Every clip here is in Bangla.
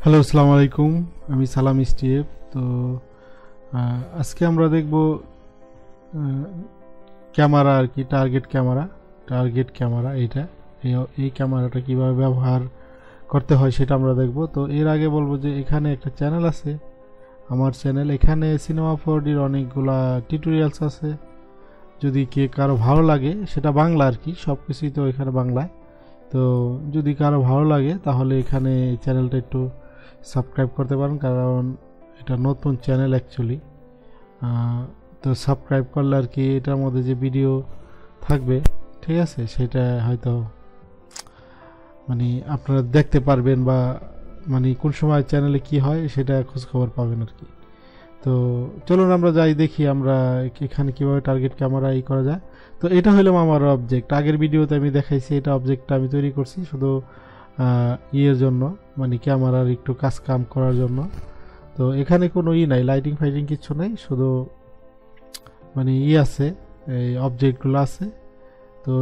হ্যালো, আসসালামু আলাইকুম। আমি সালাম স্টিভ। তো আজকে আমরা দেখব ক্যামেরা আর কি, টার্গেট ক্যামেরা এইটা এই ক্যামেরাটা কিভাবে ব্যবহার করতে হয় সেটা আমরা দেখব। তো এর আগে বলবো যে এখানে একটা চ্যানেল আছে, আমার চ্যানেল। এখানে সিনেমা 4Dর অনেকগুলা টিউটোরিয়ালস আছে। যদি কারো ভালো লাগে, সেটা বাংলা আর কি, সব কিছুই তো এখানে বাংলায়। তো যদি কারো ভালো লাগে তাহলে এখানে চ্যানেলটা একটু সাবস্ক্রাইব করতে পারেন, কারণ এটা নতুন চ্যানেল অ্যাকচুয়ালি। তো সাবস্ক্রাইব করলে আর কি এটার মধ্যে যে ভিডিও থাকবে, ঠিক আছে, সেটা হয়তো মানে আপনারা দেখতে পারবেন, বা মানে কোন সময় চ্যানেলে কি হয় সেটা খোঁজখবর পাবেন আর কি। তো চলুন আমরা যাই, দেখি আমরা এখানে কিভাবে টার্গেট ক্যামেরা করা যায়। তো এটা হলো আমার অবজেক্ট। আগের ভিডিওতে আমি দেখাইছি, এটা অবজেক্টটা আমি তৈরি করছি শুধু ইয়ের জন্য, মানে ক্যামেরার একটু কাম করার জন্য। তো এখানে কোনো নাই, লাইটিং ফাইটিং কিছু নাই, শুধু মানে আছে, এই অবজেক্টগুলো আছে। তো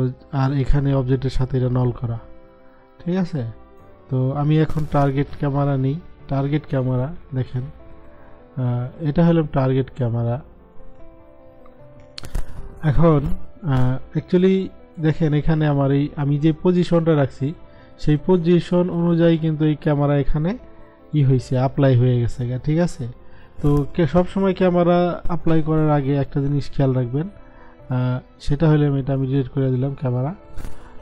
আর এখানে অবজেক্টের সাথে এটা নল করা, ঠিক আছে। তো আমি এখন টার্গেট ক্যামেরা নিই। টার্গেট ক্যামেরা দেখেন, এটা হলো টার্গেট ক্যামেরা। এখন অ্যাকচুয়ালি দেখেন, এখানে আমার আমি যে পজিশনটা রাখছি সেই পজিশন অনুযায়ী কিন্তু এই ক্যামেরা এখানে হয়েছে, অ্যাপ্লাই হয়ে গেছে, ঠিক আছে। তো সবসময় ক্যামেরা অ্যাপ্লাই করার আগে একটা জিনিস খেয়াল রাখবেন, সেটা হলে আমি ডিলিট করে দিলাম ক্যামেরা।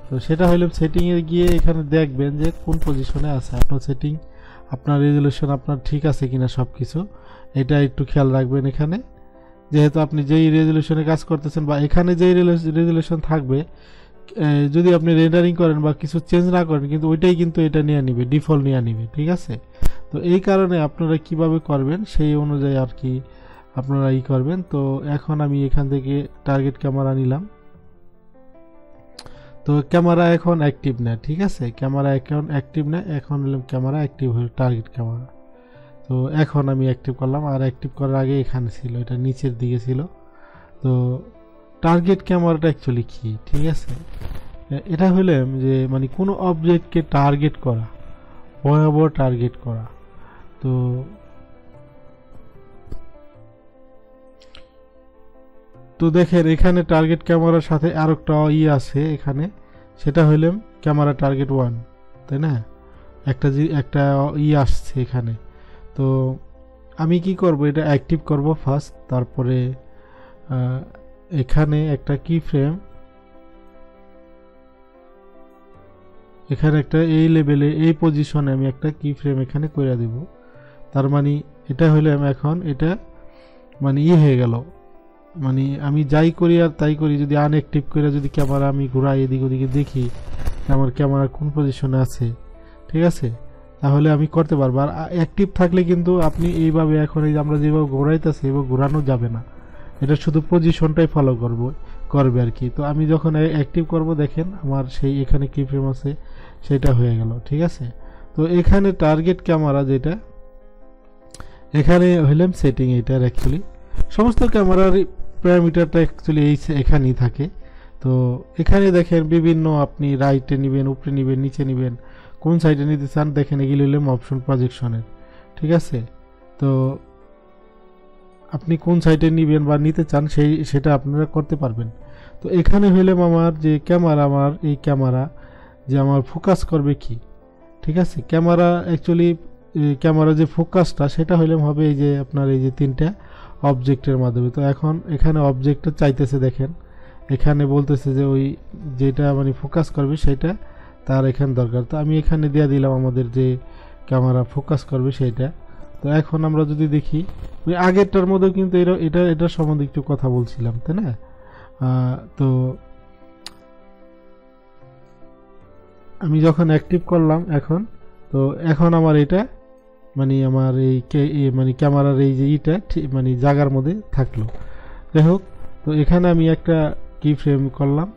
তো সেটা হলে সেটিংয়ে গিয়ে এখানে দেখবেন যে কোন পজিশনে আছে আপনার সেটিং, আপনার রেজুলেশন আপনার ঠিক আছে কিনা সব কিছু, এটা একটু খেয়াল রাখবেন। এখানে যেহেতু আপনি যেই রেজুলেশনে কাজ করতেছেন, বা এখানে যেই রেজুলেশন থাকবে, যদি আপনি রেন্ডারিং করেন বা কিছু চেঞ্জ না করেন, কিন্তু ওইটাই কিন্তু এটা নিয়ে নিবে, ডিফল্ট নিয়ে নিবে, ঠিক আছে। তো এই কারণে আপনারা কিভাবে করবেন সেই অনুযায়ী আর কি আপনারা করবেন। তো এখন আমি এখান থেকে টার্গেট ক্যামেরা নিলাম। তো ক্যামেরা এখন অ্যাক্টিভ না, ঠিক আছে, ক্যামেরা এখন অ্যাক্টিভ না, এখন নিলাম ক্যামেরা অ্যাক্টিভ হয়ে টার্গেট ক্যামেরা। তো এখন আমি অ্যাক্টিভ করলাম, আর অ্যাক্টিভ করার আগে এখানে ছিল, এটা নিচের দিকে ছিল। তো টার্গেট ক্যামেরাটা অ্যাকচুয়ালি কি, ঠিক আছে, এটা হলে যে মানে কোনো অবজেক্টকে টার্গেট করা, ভয়াবহ টার্গেট করা। তো তো দেখেন, এখানে টার্গেট ক্যামেরার সাথে আর একটা আছে এখানে, সেটা হইলাম ক্যামেরা টার্গেট 1, তাই না, একটা আসছে এখানে। তো আমি কি করব, এটা অ্যাক্টিভ করব ফার্স্ট, তারপরে এখানে একটা কি ফ্রেম, এখানে একটা এই লেভেলে এই পজিশনে আমি একটা কি ফ্রেম এখানে করে দেব। তার মানে এটা হলে আমি এখন এটা মানে হয়ে গেল, মানে আমি যাই করি আর তাই করি, যদি আনঅ্যাক্টিভ করে যদি ক্যামেরা আমি ঘুরাই এদিক ওদিকে দেখি আমার ক্যামেরা কোন পজিশনে আছে, ঠিক আছে, তাহলে আমি করতে পারবো। আর অ্যাক্টিভ থাকলে কিন্তু আপনি এইভাবে এখন এই আমরা যেভাবে ঘোরাইতেছি এভাবে ঘোরানো যাবে না, এটা শুধু পজিশনটাই ফলো করবে আর কি। তো আমি যখন অ্যাক্টিভ করব, দেখেন আমার সেই এখানে কি ফ্রেম আছে সেটা হয়ে গেল, ঠিক আছে। তো এখানে টার্গেট ক্যামেরা যেটা, এখানে হইলাম সেটিং, এটার অ্যাকচুয়ালি সমস্ত ক্যামেরার প্যারামিটারটা অ্যাকচুয়ালি এখানেই থাকে। তো এখানে দেখেন বিভিন্ন, আপনি রাইটে নেবেন, উপরে নেবেন, নিচে নেবেন, কোন সাইডে নিতে চান, দেখেন এগুলো হইলাম অপশন প্রজেকশনের, ঠিক আছে। তো আপনি কোন সাইডে নেবেন বা নিতে চান সেটা আপনারা করতে পারবেন। তো এখানে হইলাম আমার যে ক্যামেরা, আমার এই ক্যামেরা যে আমার ফোকাস করবে কি, ঠিক আছে, ক্যামেরা অ্যাকচুয়ালি ক্যামেরা যে ফোকাসটা সেটা হইলাম হবে এই যে আপনার এই যে তিনটা অবজেক্টের মাধ্যমে। তো এখন এখানে অবজেক্টটা চাইতেছে, দেখেন এখানে বলতেছে যে ওই যেটা মানে ফোকাস করবে সেটা তার এখানে দরকার। তো আমি এখানে দিয়ে দিলাম আমাদের যে ক্যামেরা ফোকাস করবে সেইটা। তো এখন আমরা যদি দেখি ওই আগেরটার মধ্যেও কিন্তু এটার সম্বন্ধে একটু কথা বলছিলাম, তাই না। তো আমি যখন অ্যাক্টিভ করলাম এখন, তো এখন আমার এটা মানে আমার মানে ক্যামেরার এই যে মানে জায়গার মধ্যে থাকলো, যাই হোক। তো এখানে আমি একটা কি ফ্রেম করলাম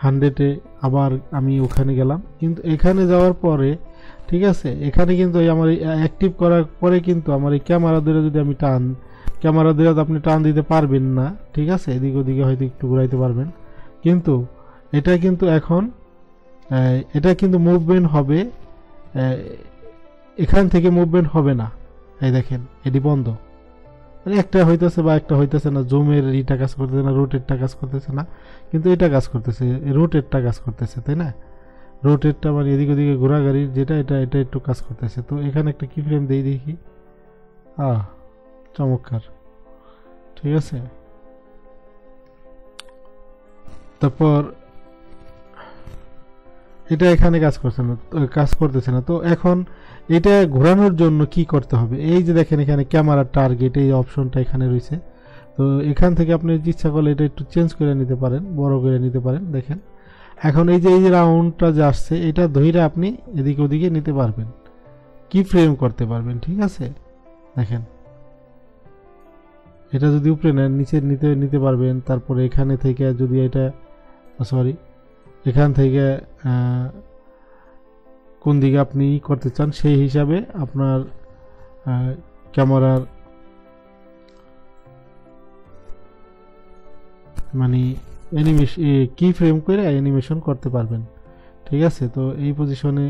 100-এ, আবার আমি ওখানে গেলাম, কিন্তু এখানে যাওয়ার পরে, ঠিক আছে, এখানে কিন্তু আমার অ্যাক্টিভ করার পরে কিন্তু আমার এই ক্যামেরা ধরে যদি আমি ক্যামেরা ধরে আপনি টান দিতে পারবেন না, ঠিক আছে, এদিক ওদিকে হয়তো একটু ঘুরাইতে পারবেন, কিন্তু এটা কিন্তু এখন এটা কিন্তু মুভমেন্ট হবে, এখান থেকে মুভমেন্ট হবে না। এই দেখেন এটি বন্ধ, মানে একটা হইতেছে বা একটা হইতেছে না, জুমের এটা কাজ করতেছে না, রোটেটটা কাজ করতেছে না, কিন্তু এটা কাজ করতেছে, রোটেটটা কাজ করতেছে, তাই না? রোটেটটা মানে এদিক ওদিকে ঘোরাঘুরির যেটা, এটা এটা একটু কাজ করতেছে। তো এখানে একটা কি ফ্রেম দিয়ে দেখি, চমৎকার, ঠিক আছে। তারপর এটা এখানে কাজ করতেছে না। তো এখন এটা ঘোরানোর জন্য কি করতে হবে? এই যে দেখেন এখানে ক্যামেরা টার্গেট, এই অপশনটা এখানে রয়েছে। তো এখান থেকে আপনি ইচ্ছা করলে এটা একটু চেঞ্জ করে নিতে পারেন, বড় করে নিতে পারেন। দেখেন এখন এই যে রাউন্ডটা যে আসছে, এটা ধরে আপনি এদিকে ওদিকে নিতে পারবেন, কি ফ্রেম করতে পারবেন, ঠিক আছে। দেখেন এটা যদি উপরে নেন, নিচে নিতে পারবেন। তারপরে এখানে থেকে যদি এটা সরি এখান থেকে কোন দিকে আপনি করতে চান সেই হিসাবে আপনার ক্যামেরার মানে অ্যানিমেশন কি ফ্রেম করে অ্যানিমেশন করতে পারবেন, ঠিক আছে। তো এই পজিশনে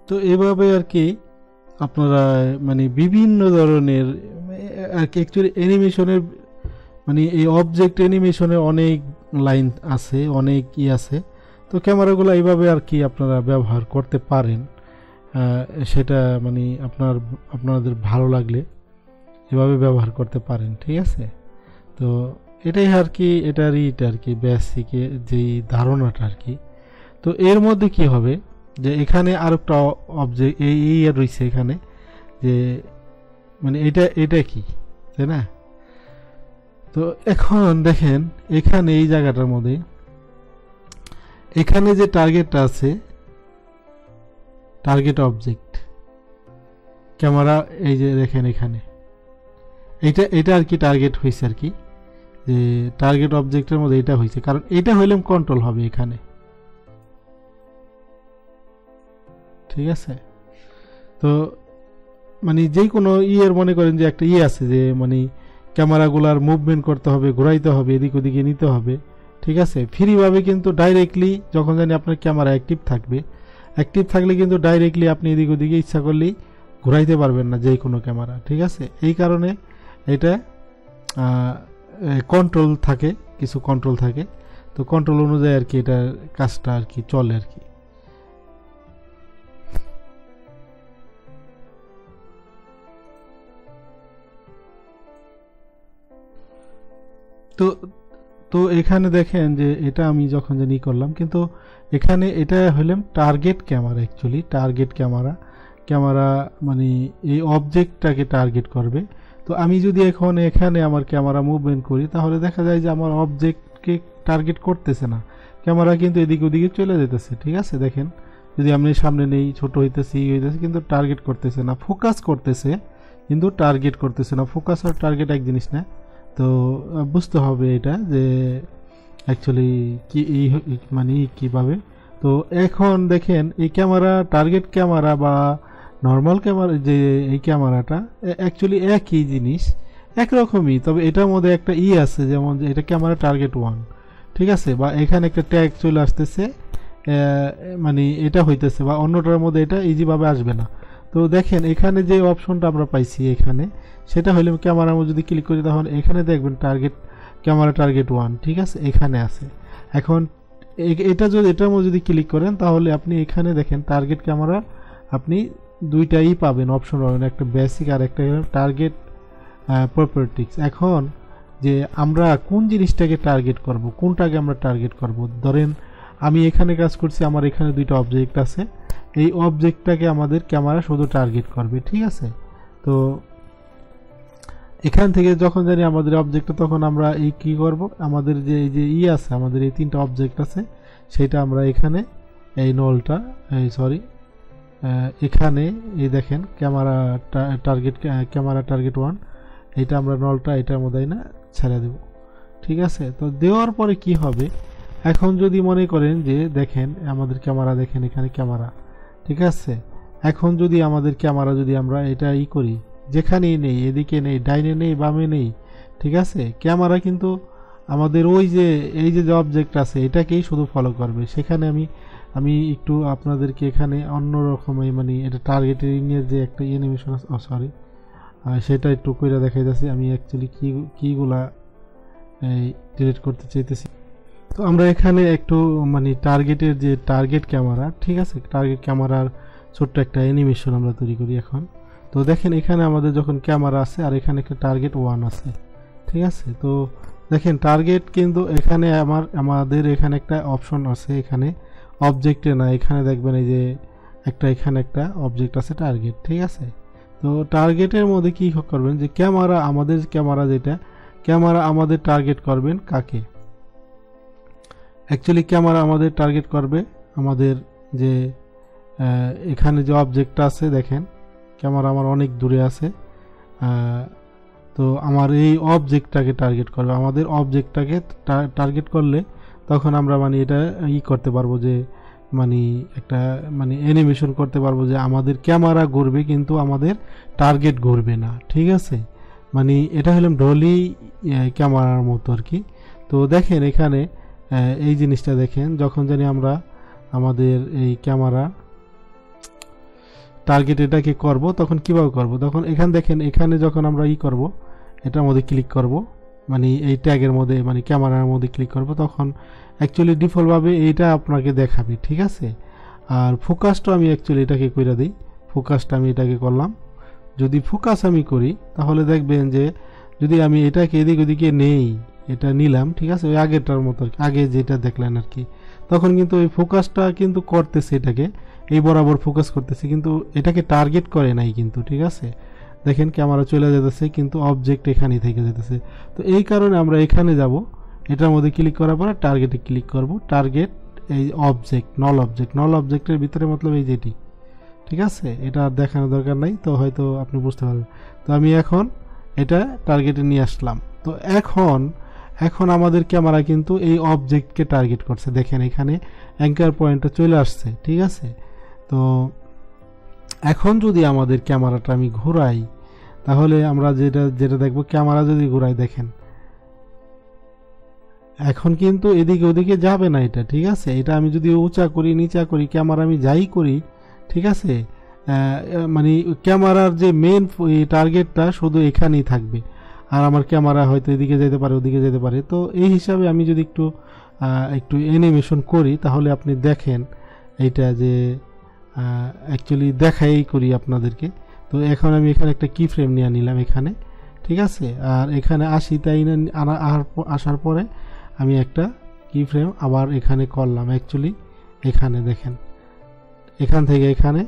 তো এভাবে আর কি আপনারা মানে বিভিন্ন ধরনের আর কি অ্যাকচুয়ালি অ্যানিমেশনের মানে এই অবজেক্ট অ্যানিমেশনে অনেক লাইন আছে, অনেক আছে। তো ক্যামেরাগুলো এইভাবে আর কি আপনারা ব্যবহার করতে পারেন, সেটা মানে আপনাদের ভালো লাগলে এভাবে ব্যবহার করতে পারেন, ঠিক আছে। তো এটাই আর কি, এটা আর কি বেসিকে যেই ধারণাটা আর কি। তো এর মধ্যে কি হবে যে এখানে আর একটা অবজেক্ট এই রয়েছে এখানে, যে মানে এটা কি, তাই না? তো এখন দেখেন এখানে এই জায়গাটার মধ্যে এখানে যে টার্গেটটা আছে, টার্গেট অবজেক্ট ক্যামেরা, এই যে দেখেন এখানে এটা আর কি টার্গেট হয়েছে আর কি, যে টার্গেট অবজেক্টের মধ্যে এটা হয়েছে, কারণ এটা হইলে কন্ট্রোল হবে এখানে, ঠিক আছে। তো মানে যে কোনো মনে করেন যে একটা আছে যে মানে ক্যামেরাগুলার মুভমেন্ট করতে হবে, ঘোরাইতে হবে, এদিক ওদিকে নিতে হবে, ঠিক আছে। ফ্রিভাবে কিন্তু ডাইরেক্টলি যখন জানি আপনার ক্যামেরা অ্যাক্টিভ থাকলে কিন্তু ডাইরেক্টলি আপনি এদিক ওদিকে ইচ্ছা করলেই ঘোরাইতে পারবেন না যে কোনো ক্যামেরা, ঠিক আছে। এই কারণে এটা কন্ট্রোল থাকে, কিছু কন্ট্রোল থাকে। তো কন্ট্রোল অনুযায়ী আর কি এটার কাজটা আর কি চলে আর কি। তো তো এখানে দেখেন যে এটা আমি যখন জানি করলাম, কিন্তু এখানে এটা হলাম target camera, actually target camera মানে এই অবজেক্টটাকে টার্গেট করবে। তো আমি যদি এখন এখানে আমার ক্যামেরা মুভমেন্ট করি, তাহলে দেখা যায় যে আমার অবজেক্টকে টার্গেট করতেছে না, ক্যামেরা কিন্তু এদিক ওদিকে চলে যেতেছে, ঠিক আছে। দেখেন যদি আমি সামনে নেই, ছোট হইতেছে কিন্তু টার্গেট করতেছে না, ফোকাস করতেছে কিন্তু টার্গেট করতেছে না। ফোকাস আর টার্গেট এক জিনিস না। তো বুঝতে হবে এটা যে অ্যাকচুয়ালি কি মানে কিভাবে। তো এখন দেখেন এই ক্যামেরা, টার্গেট ক্যামেরা বা নর্মাল ক্যামেরা, যে এই ক্যামেরাটা অ্যাকচুয়ালি একই জিনিস, একরকমই। তবে এটার মধ্যে একটা আছে, যেমন এটা ক্যামেরা টার্গেট 1, ঠিক আছে, বা এখানে একটা ট্যাগ চলে আসতেছে, মানে এটা হইতেছে, বা অন্যটার মধ্যে এটা ইজিভাবে আসবে না। তো দেখেন এখানে যে অপশনটা আমরা পাইছি এখানে, সেটা হলে ক্যামেরার মধ্যে যদি ক্লিক করি, তখন এখানে দেখবেন ক্যামেরা টার্গেট 1, ঠিক আছে, এখানে আছে। এখন এটার মধ্যে যদি ক্লিক করেন, তাহলে আপনি এখানে দেখেন টার্গেট ক্যামেরা আপনি দুইটাই পাবেন, অপশন পাবেন, একটা বেসিক আর একটা টার্গেট প্রপার্টিজ। এখন যে আমরা কোন জিনিসটাকে টার্গেট করব, কোনটাকে আমরা টার্গেট করব, ধরেন আমি এখানে কাজ করছি, আমার এখানে দুইটা অবজেক্ট আছে, এই অবজেক্টটাকে আমাদের ক্যামেরা শুধু টার্গেট করবে, ঠিক আছে। তো এখান থেকে যখন জানি আমাদের অবজেক্টটা, তখন আমরা এই কি করব, আমাদের যে এই যে আছে, আমাদের এই 3টা অবজেক্ট আছে, সেটা আমরা এখানে এই নলটা এখানে এই দেখেন ক্যামেরা টার্গেট 1, এটা আমরা নলটা এটার মধ্যে না ছেড়ে দেব, ঠিক আছে। তো দেওয়ার পরে কি হবে, এখন যদি মনে করেন যে দেখেন আমাদের ক্যামেরা, দেখেন এখানে ক্যামেরা, ঠিক আছে। এখন যদি আমাদের ক্যামেরা যদি আমরা এটা করি, যেখানেই নেই, এদিকে নেই, ডাইনে নেই, বামে নেই, ঠিক আছে, ক্যামেরা কিন্তু আমাদের ওই যে এই যে অবজেক্ট আছে এটাকেই শুধু ফলো করবে। সেখানে আমি একটু আপনাদেরকে এখানে অন্যরকম মানে এটা টার্গেটিং এর যে একটা অ্যানিমেশন আছে, সেটা একটু কইরা দেখাই যাচ্ছে। আমি অ্যাকচুয়ালি কিগুলা এই ডিলিট করতে চাইতেছি। তো আমরা এখানে একটু মানে টার্গেটের যে টার্গেট ক্যামেরা, ঠিক আছে, টার্গেট ক্যামেরার ছোট্ট একটা অ্যানিমেশন আমরা তৈরি করি এখন। তো দেখেন এখানে আমাদের যখন ক্যামেরা আছে আর এখানে একটা টার্গেট 1 আছে, ঠিক আছে। তো দেখেন টার্গেট কিন্তু এখানে আমাদের এখানে একটা অপশন আছে, এখানে অবজেক্টে না, এখানে দেখবেন এই যে এখানে একটা অবজেক্ট আছে টার্গেট, ঠিক আছে। তো টার্গেটের মধ্যে কি করবেন, যে ক্যামেরা যেটা ক্যামেরা আমাদের টার্গেট করবেন কাকে, অ্যাকচুয়ালি ক্যামেরা আমাদের টার্গেট করবে আমাদের যে এখানে যে অবজেক্টটা আছে, দেখেন ক্যামেরা আমার অনেক দূরে আছে, তো আমার এই অবজেক্টটাকে টার্গেট করবে। আমাদের অবজেক্টটাকে টার্গেট করলে তখন আমরা মানে এটা করতে পারবো, যে মানে একটা মানে অ্যানিমেশন করতে পারবো, যে আমাদের ক্যামেরা ঘুরবে কিন্তু আমাদের টার্গেট ঘুরবে না, ঠিক আছে। মানে এটা হলো ডলি ক্যামেরার মতো আর কি। তো দেখেন এখানে এই জিনিসটা দেখেন, যখন জানি আমরা আমাদের এই ক্যামেরা টার্গেট এটাকে করব, তখন কিভাবে করব, তখন এখানে দেখেন এখানে যখন আমরা করব, এটার মধ্যে ক্লিক করব, মানে এই ট্যাগের মধ্যে মানে ক্যামেরার মধ্যে ক্লিক করব, তখন অ্যাকচুয়ালি ডিফল্টভাবে এইটা আপনাকে দেখাবে, ঠিক আছে। আর ফোকাসটা আমি অ্যাকচুয়ালি এটাকে কইরা দিই, ফোকাসটা আমি এটাকে করলাম। যদি ফোকাস আমি করি তাহলে দেখবেন যে যদি আমি এটাকে এদিক ওদিকে নেই, এটা নিলাম, ঠিক আছে, ওই আগেরটার মতো আগে যেটা দেখলেন আর কি, তখন কিন্তু ওই ফোকাসটা কিন্তু করতেছে, এটাকে এই বরাবর ফোকাস করতেছে, কিন্তু এটাকে টার্গেট করে নাই কিন্তু, ঠিক আছে। দেখেন ক্যামেরা চলে যেতেছে কিন্তু অবজেক্ট এখানেই থেকে যেতেছে। তো এই কারণে আমরা এখানে যাব, এটার মধ্যে ক্লিক করার পরে টার্গেটে ক্লিক করব, টার্গেট এই নল অবজেক্টের ভিতরে মতলব এই যেটি, ঠিক আছে। এটা আর দেখানোর দরকার নাই, তো হয়তো আপনি বুঝতে পারবেন। তো আমি এখন এটা টার্গেটে নিয়ে আসলাম। তো এখন আমাদের ক্যামেরা কিন্তু এই অবজেক্টকে টার্গেট করছে, দেখেন এখানে অ্যাঙ্কার পয়েন্টটা চলে আসছে, ঠিক আছে। তো এখন যদি আমাদের ক্যামেরাটা আমি ঘোরাই, তাহলে আমরা যেটা দেখবো, ক্যামেরা যদি ঘোরাই, দেখেন এখন কিন্তু এদিকে ওদিকে যাবে না এটা, ঠিক আছে। এটা আমি যদি উঁচা করি নিচা করি, ক্যামেরা আমি যাই করি, ঠিক আছে, মানে ক্যামেরার যে মেন টার্গেটটা শুধু এখানেই থাকবে, আর আমার ক্যামেরা হয়তো এদিকে যেতে পারে ওদিকে যেতে পারে। তো এই হিসাবে আমি যদি একটু অ্যানিমেশন করি, তাহলে আপনি দেখেন এইটা যে অ্যাকচুয়ালি দেখাই করি আপনাদেরকে। তো এখন আমি এখানে একটা কি ফ্রেম নিয়ে নিলাম এখানে, ঠিক আছে। আর এখানে আসি, তাই না, আসার পরে আমি একটা কি ফ্রেম আবার এখানে করলাম, অ্যাকচুয়ালি এখানে দেখেন এখান থেকে এখানে,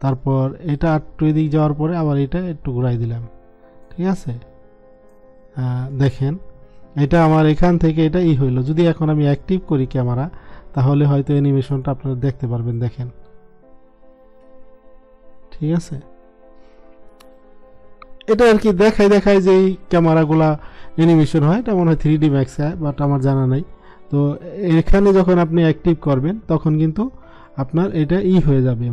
তারপর এটা একটু এদিক যাওয়ার পরে আবার এটা একটু ঘুরাই দিলাম, ঠিক আছে। দেখেন এটা আমার এখান থেকে এটা হইলো। যদি এখন আমি অ্যাক্টিভ করি ক্যামেরা, তাহলে হয়তো অ্যানিমেশনটা আপনারা দেখতে পারবেন, দেখেন, ঠিক আছে। এটা আর কি দেখায় যে এই ক্যামেরাগুলা অ্যানিমেশন হয়, এটা মনে হয় 3D Max, বাট আমার জানা নাই। তো এখানে যখন আপনি অ্যাক্টিভ করবেন, তখন কিন্তু আপনার এটা হয়ে যাবে,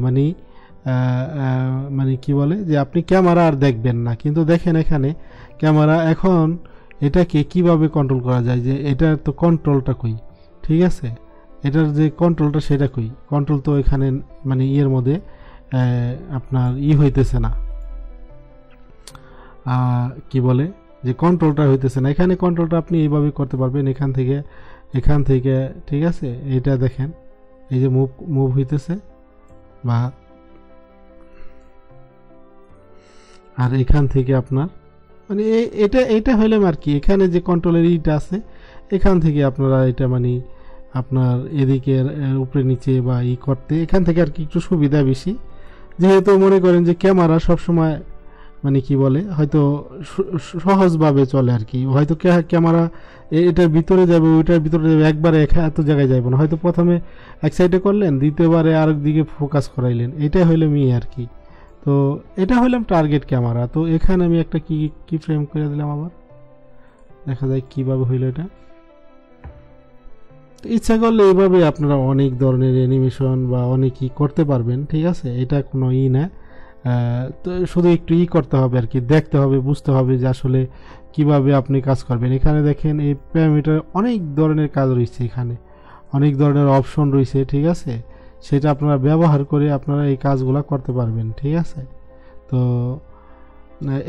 মানে কি বলে, যে আপনি ক্যামেরা আর দেখবেন না। কিন্তু দেখেন এখানে ক্যামেরা এখন এটাকে কিভাবে কন্ট্রোল করা যায়, যে এটার তো কন্ট্রোলটা কই, ঠিক আছে, এটার যে কন্ট্রোলটা সেটা কই, কন্ট্রোল তো এখানে মানে মধ্যে আপনার হইতেছে না, কি বলে, যে কন্ট্রোলটা হইতেছে না। এখানে কন্ট্রোলটা আপনি এইভাবে করতে পারবেন, এখান থেকে, ঠিক আছে। এটা দেখেন এই যে মুভ হইতেছে, বা আর এখান থেকে আপনার মানে এটা হইলে আর কি, এখানে যে কন্ট্রোলের আছে, এখান থেকে আপনারা এটা মানে আপনার এদিকে উপরে নিচে বা ই করতে এখান থেকে আর কি একটু সুবিধা বেশি। যেহেতু মনে করেন যে ক্যামেরা সবসময় মানে কি বলে হয়তো সহজভাবে চলে আর কি, হয়তো ক্যামেরা এটার ভিতরে যাবে ওইটার ভিতরে যাবে, একবারে এত জায়গায় যাবে না, হয়তো প্রথমে এক সাইডে করলেন দ্বিতীয়বারে আরেক দিকে ফোকাস করাইলেন, এটাই হইলো আর কি। তো এটা হইলাম টার্গেট ক্যামেরা। তো এখানে আমি একটা কি ফ্রেম করে দিলাম, আবার দেখা যায় কিভাবে হইলো এটা। ইচ্ছা করলে এইভাবে আপনারা অনেক ধরনের অ্যানিমেশন বা অনেক করতে পারবেন, ঠিক আছে, এটা কোনো না। তো শুধু একটু করতে হবে আর কি, দেখতে হবে, বুঝতে হবে যে আসলে কিভাবে আপনি কাজ করবেন। এখানে দেখেন এই প্যারামিটার অনেক ধরনের কাজ রয়েছে, এখানে অনেক ধরনের অপশন রয়েছে, ঠিক আছে, সেটা আপনারা ব্যবহার করে আপনারা এই কাজগুলো করতে পারবেন, ঠিক আছে। তো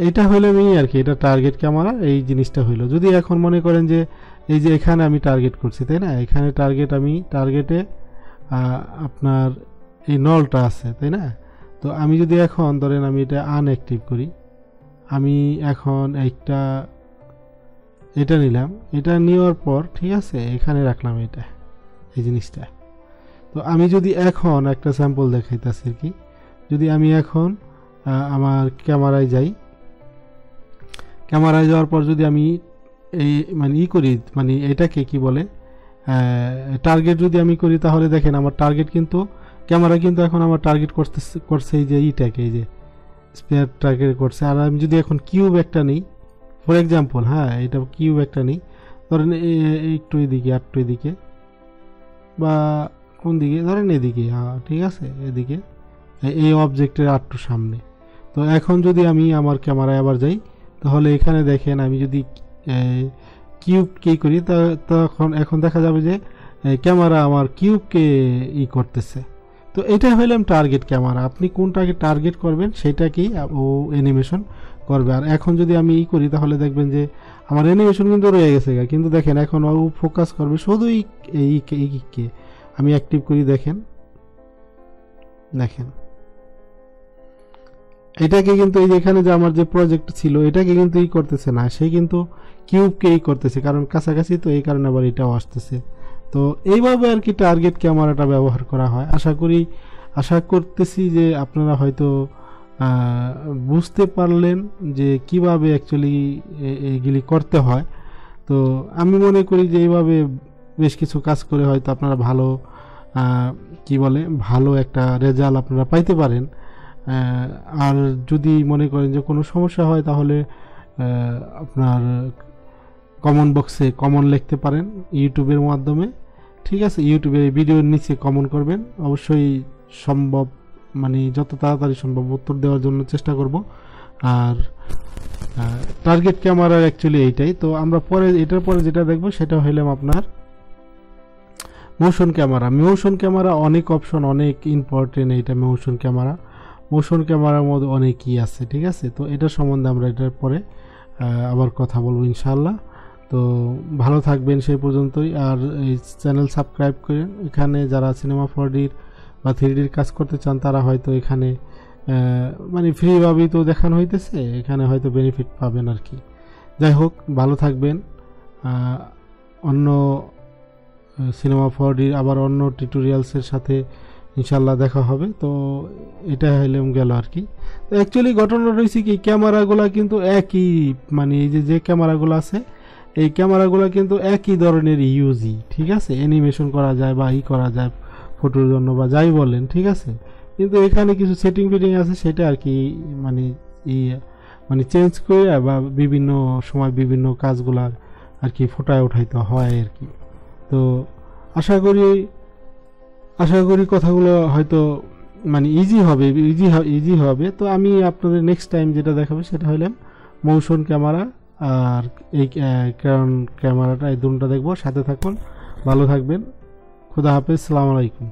এটা হইলো আর কি, এটা টার্গেট ক্যামেরা এই জিনিসটা হইলো। যদি এখন মনে করেন যে এই যে এখানে আমি টার্গেট করছি, তাই না, এখানে টার্গেটে আপনার এই নলটা আছে, তাই না। তো আমি যদি এখন ধরেন আমি এটা আনঅ্যাক্টিভ করি, আমি এখন এটা নিলাম, এটা নেওয়ার পর ঠিক আছে এখানে রাখলাম এটা এই জিনিসটা। তো আমি যদি এখন একটা স্যাম্পল দেখাইতেছি আর কি, যদি আমি এখন আমার ক্যামেরায় যাওয়ার পর যদি আমি এই মানে করি, মানে এটাকে কি বলে টার্গেট যদি আমি করি, তাহলে দেখেন আমার টার্গেট কিন্তু ক্যামেরা কিন্তু এখন আমার টার্গেট করছে এই যে এইটাকে, এই যে স্পেয়ার টার্গেট করছে। আর আমি যদি এখন কিউব একটা নিই ফর এক্সাম্পল, হ্যাঁ এটা কিউব একটা নিই, ধরেন একটু এদিকে বা কোন দিকে, ধরেন এদিকে, হ্যাঁ ঠিক আছে এদিকে, এই অবজেক্টের আটটু সামনে। তো এখন যদি আমি আমার ক্যামেরায় আবার যাই, তাহলে এখানে দেখেন আমি যদি কিউবকে করি, তখন এখন দেখা যাবে যে ক্যামেরা আমার কিউবকে করতেছে। তো এটা হইলাম টার্গেট ক্যামেরা। আপনি কোনটাকে টার্গেট করবেন সেটাকেই ও অ্যানিমেশন করবে। আর এখন যদি আমি করি, তাহলে দেখবেন যে আমার অ্যানিমেশন কিন্তু রয়ে গেছে, কিন্তু দেখেন এখন ও ফোকাস করবে শুধু এইকে। আমি অ্যাক্টিভ করি, দেখেন এটাকে কিন্তু এই যে এখানে যে আমার যে প্রজেক্ট ছিল এটাকে কিন্তু করতেছে না, সে কিন্তু কিউবকে করতেছে, কারণ কাছাকাছি, তো এই কারণে আবার এটাও আসতেছে। তো এইভাবে আর কি টার্গেট ক্যামেরাটা ব্যবহার করা হয়। আশা করতেছি যে আপনারা হয়তো বুঝতে পারলেন যে কিভাবে অ্যাকচুয়ালি এগুলি করতে হয়। তো আমি মনে করি যে এইভাবে বেশ কিছু কাজ করে হয়তো আপনারা ভালো একটা রেজাল্ট আপনারা পাইতে পারেন। আর যদি মনে করেন যে কোনো সমস্যা হয়, তাহলে আপনার কমন বক্সে কমন লিখতে পারেন ইউটিউবের মাধ্যমে, ঠিক আছে, ইউটিউবে ভিডিওর নিচে কমন করবেন, অবশ্যই সম্ভব মানে যত তাড়াতাড়ি সম্ভব উত্তর দেওয়ার জন্য চেষ্টা করব। আর টার্গেট ক্যামেরার অ্যাকচুয়ালি এইটাই। তো আমরা এটার পরে যেটা দেখব সেটা হইলাম আপনার মোশন ক্যামেরা। অনেক অপশন, অনেক ইম্পর্টেন্ট এইটা মোশন ক্যামেরার মধ্যে অনেকই আছে, ঠিক আছে। তো এটা সম্বন্ধে আমরা এটার পরে আবার কথা বলবো ইনশাআল্লাহ। তো ভালো থাকবেন সেই পর্যন্তই। আর এই চ্যানেল সাবস্ক্রাইব করেন। এখানে যারা সিনেমা 4Dর বা 3Dর কাজ করতে চান, তারা হয়তো এখানে মানে ফ্রিভাবেই তো দেখানো হইতেছে, এখানে হয়তো বেনিফিট পাবেন আর কি। যাই হোক, ভালো থাকবেন। অন্য সিনেমা 4Dর আবার অন্য টিউটোরিয়ালসের সাথে ইনশাল্লাহ দেখা হবে। তো এটা হইলাম গেল আর কি। তো অ্যাকচুয়ালি ঘটনা রয়েছে কি, ক্যামেরাগুলো কিন্তু একই, মানে এই যে ক্যামেরাগুলো আছে এই ক্যামেরাগুলো কিন্তু একই ধরনের ইউজই, ঠিক আছে, অ্যানিমেশন করা যায় বা করা যায় ফটোর জন্য বা যাই বলেন, ঠিক আছে। কিন্তু এখানে কিছু সেটিং আছে, সেটা আর কি মানে চেঞ্জ করে বা বিভিন্ন সময় বিভিন্ন কাজগুলার আর কি ফোটায় উঠাইতে হয় আর কি। তো আশা করি কথাগুলো হয়তো মানে ইজি হবে। তো আমি আপনাদের নেক্সট টাইম যেটা দেখাবো সেটা হইলাম মোশন ক্যামেরা আর এই ক্যামেরাটা, এই দুটোটা দেখবো। সাথে থাকুন, ভালো থাকবেন, খুদা হাফেজ, আসসালামু আলাইকুম।